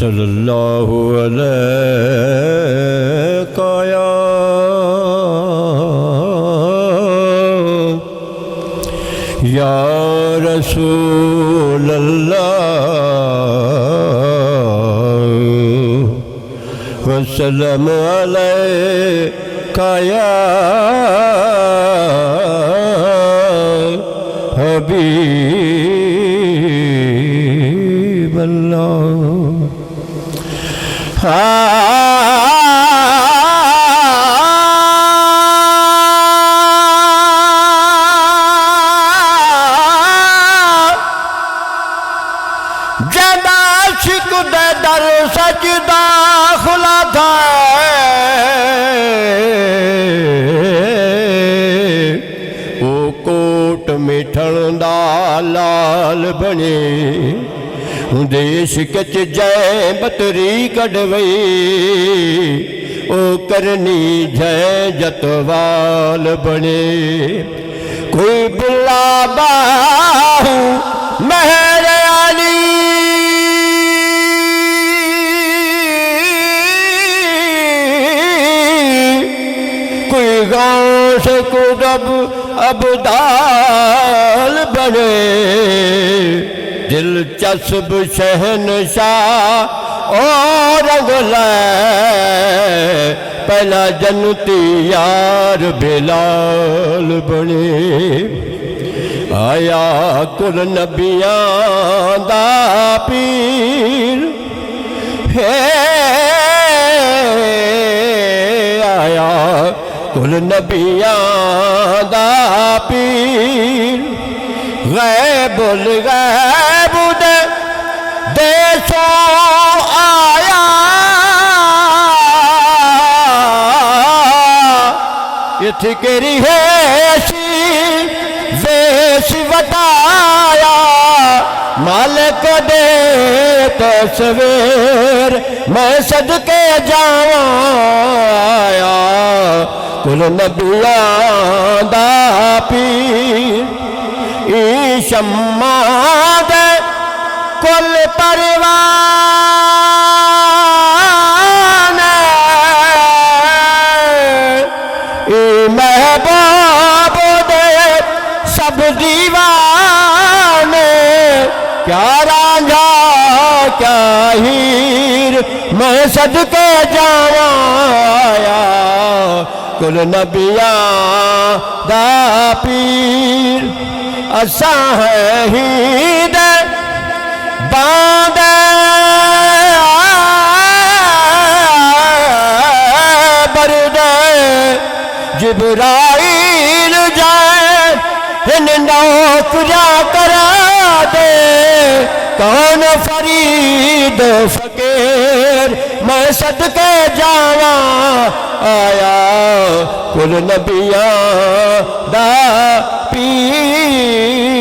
صلی اللہ علیہ یا یا رسول اللہ وسلم علیہ یا حبیب اللہ جد عاشق دے در سجدہ کھلا تھا او کوٹ مٹھن دا لال بنے دیش کچ جے بطری کڑوئی او کرنی جے جتوال بنے کوئی بلا باہو مہر علی کوئی غوث قطب ابدال بنے دلچسپ شہنشاہ اور رنگ لے پہلا جنتی یار بلال بنے آیا کل نبیان دا پیر ہے آیا کل نبیان دا پیر غیب الغیب دے سو آیا یہ تھکری ہے ویش وطایا مالک دے تصویر میں صدقے جاواں آیا کل نبیان دا پیر ای شمع دے کل پروان ای محبوب دے سب دیوان کیا رانجھا کیا ہیر میں صدقے جاواں آیا کل نبیان دا پیر اساں ہے ہی دے باندے بردے جبرائیل جائے ان نوکرا کرا دے کون فرید فقیر میں صدقے جاواں آیا کل نبیان دا پیر